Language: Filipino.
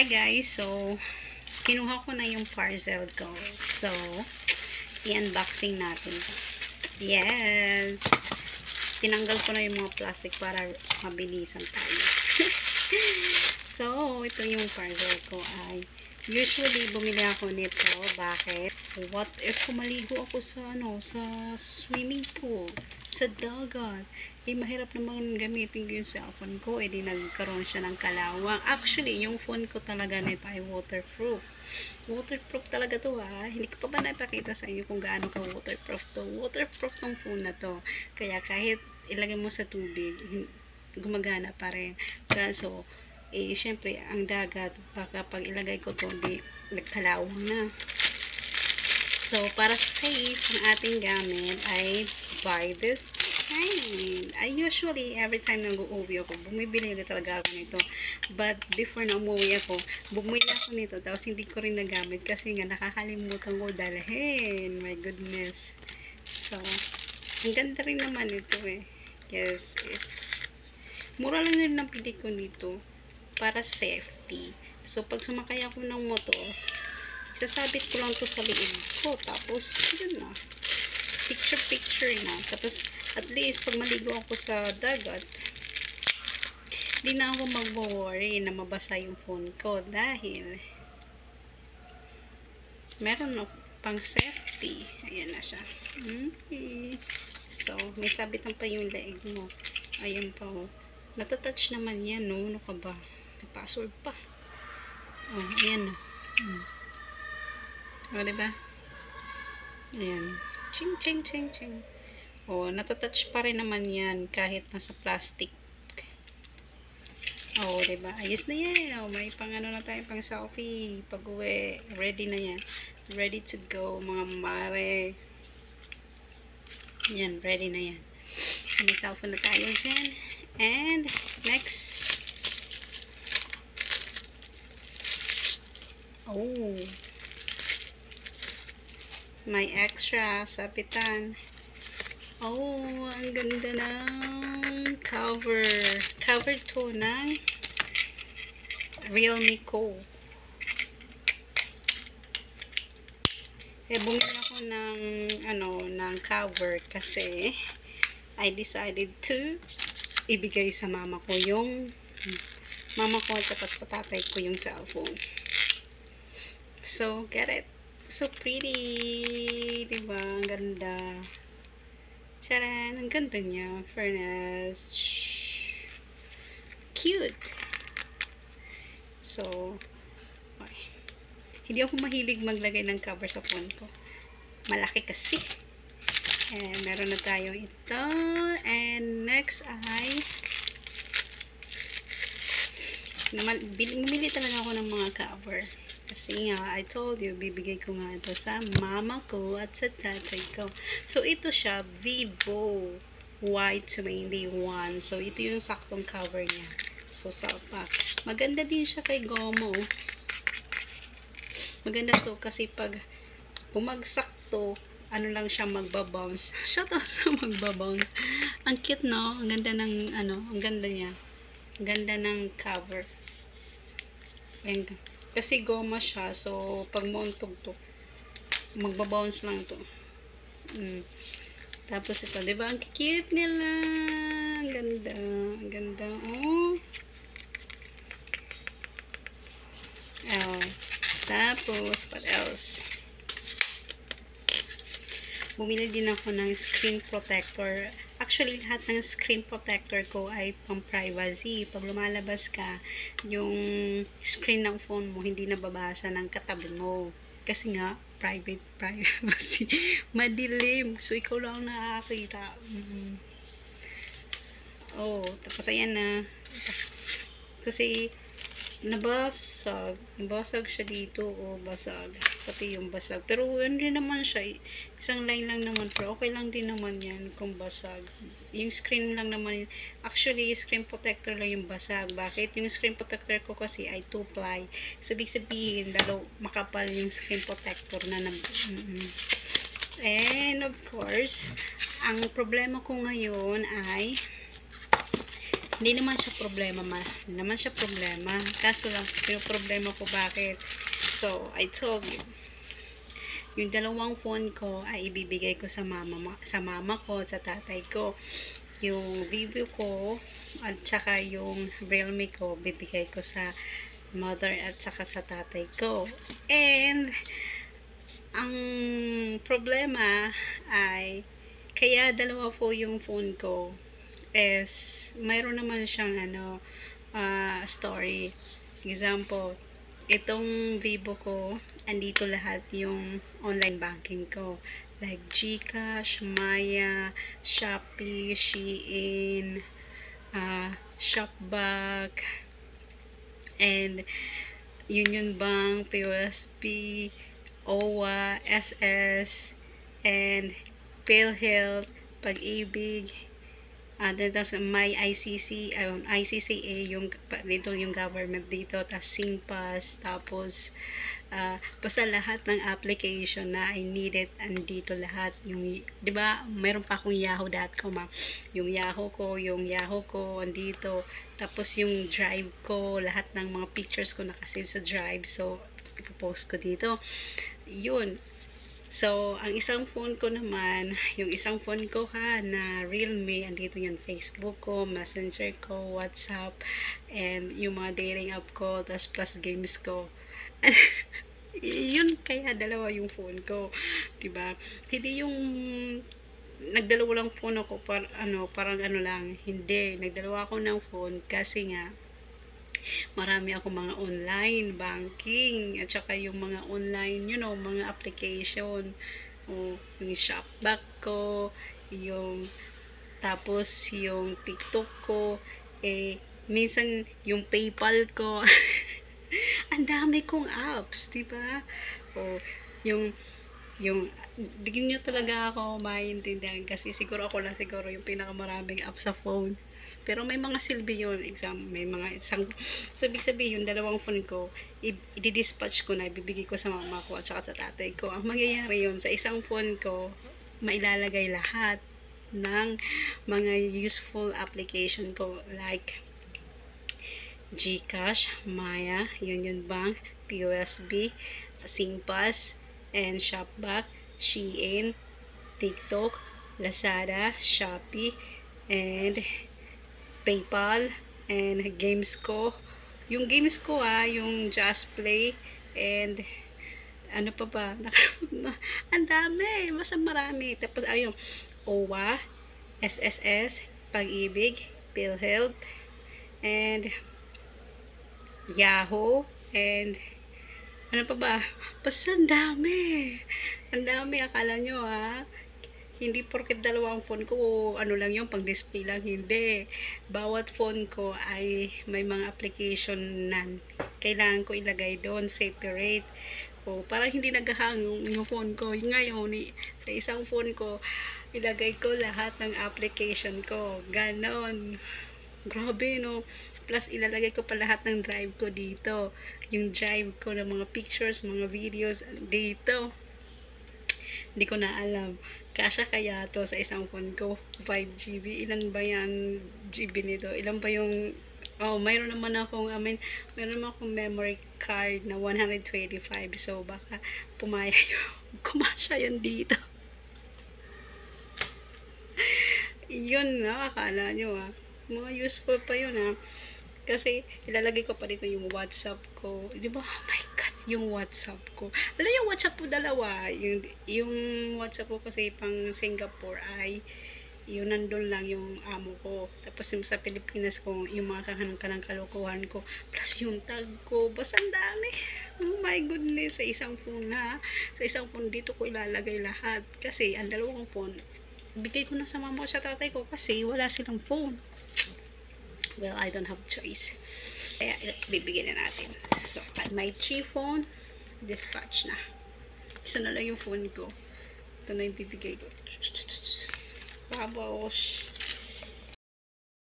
Hi guys, so kinuha ko na yung parcel ko. So, i-unboxing natin. Yes! Tinanggal ko na yung mga plastic para mabilisan tayo. So, ito yung parcel ko ay usually bumili ako nito. Bakit? What if maligo ako sa sa swimming pool, sa dagat? Mahirap naman gamitin ko yung cellphone ko. Di nagkaroon siya ng kalawang. Actually, yung phone ko talaga nito ay waterproof. Waterproof talaga to Hindi ko pa ba napakita sa inyo kung gaano ka waterproof to. Waterproof tong phone na to. Kaya kahit ilagay mo sa tubig, gumagana pa rin. Kaso, syempre, ang dagat, baka pag ilagay ko to, nagkalawang na. So, para safe ang ating gamit, I buy this kind. I usually, every time nag-uwi ako, bumibili talaga ako nito. But, before na umuwi ako, bumili ako nito, tapos hindi ko rin nagamit kasi nga nakakalimutan ko dalhin. My goodness. So, ang ganda rin naman ito Yes. Mura lang rin ang pili ko nito para safety. So, pag sumakay ako ng motor, isasabit ko lang to sa liig ko. Tapos, yun na. Picture na. Tapos, at least, pag maligo ako sa dagat, di na ako mag-worry na mabasa yung phone ko dahil meron na pang safety. Ayan na siya. So, may sabitan pa yung liig mo. Ayan pa Natatouch naman yan, no? Ano ka ba? May password pa. Ayan na. Diba? Ayan. Ching, ching, ching, ching. Natatouch pa rin naman yan kahit nasa plastic. Diba? Ayos na yan. May pang na tayo, pang selfie. Pag uwi, ready na yan. Ready to go, mga mare. Yan, ready na yan. So, may cellphone na tayo dyan. And, next. May extra sabitan. Ang ganda ng cover. Cover to ng Realme Co. Bumili ako ng cover kasi I decided to ibigay sa mama ko at sa tatay ko yung cellphone. So, get it? So pretty. Diba? Ang ganda. Charan! Ang ganda niya. Fairness. Cute. So, hindi ako mahilig maglagay ng cover sa phone ko. Malaki kasi. And meron na tayo ito. And next ay bumili talaga ako ng mga cover. Kasi nga, I told you, bibigay ko nga ito sa mama ko at sa tatay ko. So, ito siya, Vivo Y21. So, ito yung saktong cover niya. So, salpak. Maganda din siya kay Gomo. Maganda to kasi pag bumagsak to, lang siya magbabounce. Siya to sa magbabounce. Ang cute, no? Ang ganda ng, ang ganda niya. Ang ganda ng cover. Kasi goma siya, so pag mauntog to, magbabounce lang to. Tapos ito, diba? Ang cute nila. Ang ganda. Ang ganda. Tapos, what else? Bumili din ako ng screen protector. Actually, lahat ng screen protector ko ay pang privacy. Pag lumalabas ka, yung screen ng phone mo hindi nababasa ng katabi mo. Kasi nga, privacy. Madilim. So, ikaw lang nakakita. Tapos ayan na. Kasi, nabasag siya dito basag, pati yung basag, pero hindi naman siya, isang line lang naman, pero okay lang din naman yan kung basag. Yung screen lang naman, actually screen protector lang yung basag. Bakit? Yung screen protector ko kasi ay 2-ply, so ibig sabihin lalo makapal yung screen protector na and of course, ang problema ko ngayon ay Hindi naman siya problema, hindi naman siya problema. Kaso lang, problema ko bakit. So, I told you, yung dalawang phone ko ay ibibigay ko sa mama ko, sa tatay ko. Yung Vivo ko at saka yung Realme ko, bibigay ko sa mother at saka sa tatay ko. And ang problema ay kaya dalawa po yung phone ko is mayroon naman siyang story. Example, itong Vivo ko, andito lahat yung online banking ko. Like GCash, Maya, Shopee, Shein, Shopback, and Union Bank, POSB, OWA, SS, and PhilHealth, Pag-ibig, tapos may ICCA yung dito yung government dito, tapos Singpass, tapos basta lahat ng application na I needed andito lahat. Yung 'di ba, meron pa akong yahoo.com, yung Yahoo ko andito, tapos yung Drive ko, lahat ng mga pictures ko nakasave sa Drive, so ipopost ko dito yun. So, ang isang phone ko naman, yung isang phone ko na Realme, andito yung Facebook ko, Messenger ko, WhatsApp, and yung mga dating app ko, tas plus games ko. Yun, kaya dalawa yung phone ko, diba? Hindi yung nagdalawa lang phone ako, parang lang, hindi, nagdalawa ako ng phone kasi nga, marami ako mga online banking at saka yung mga online, mga application, yung Shopback ko, tapos yung TikTok ko, minsan yung PayPal ko. Ang dami kong apps, diba? Yung di nyo talaga ako maintindihan kasi siguro ako lang yung pinakamaraming app sa phone. Pero may mga silbi yun, may mga sabihin yung dalawang phone ko, i-dispatch ko na, ibibigay ko sa mama ko at saka sa tatay ko. Ang mangyayari yun, sa isang phone ko, mailalagay lahat ng mga useful application ko, like GCash, Maya, Union Bank, POSB, Singpass, and Shopback, Shein, TikTok, Lazada, Shopee, and PayPal, and games ko. Yung games ko yung Just Play, and ano pa ba? Ang dami, basta marami. Tapos ayun, OWA, SSS, Pag-ibig, PhilHealth, and Yahoo, and ano pa ba? Basta ang dami. Ang dami, akala nyo hindi porket dalawang phone ko, lang yung pang-display lang, hindi. Bawat phone ko ay may mga application na kailangan ko ilagay doon, separate. Para hindi naghahang yung phone ko. Ngayon, sa isang phone ko, ilagay ko lahat ng application ko. Ganon. Grabe, no? Plus, ilalagay ko pa lahat ng drive ko dito. Yung drive ko ng mga pictures, mga videos dito. Hindi ko na alam. Kasya kaya to sa isang phone ko, 5GB. Ilan ba yan GB nito? Ilan ba yung mayroon naman akong memory card na 125. So baka kumasya yan dito. Yun akala nyo mga useful pa yun kasi ilalagay ko pa dito yung WhatsApp ko. Di ba? Oh my God, yung WhatsApp ko. Alam yung WhatsApp ko dalawa. Yung WhatsApp ko kasi pang Singapore ay yun nandun lang yung amo ko. Tapos yung sa Pilipinas ko, yung mga kanang kalokohan ko. Plus yung tag ko. Basta ang dami. Oh my goodness. Sa isang phone Sa isang phone dito ko ilalagay lahat. Kasi ang dalawang phone, bigay ko na sa mama ko sa tatay ko kasi wala silang phone. Well, I don't have choice. Kaya, bibigyan na natin. So, my 3 phone, dispatch na. Isa na lang yung phone ko. Ito na yung bibigay ko. Babosh.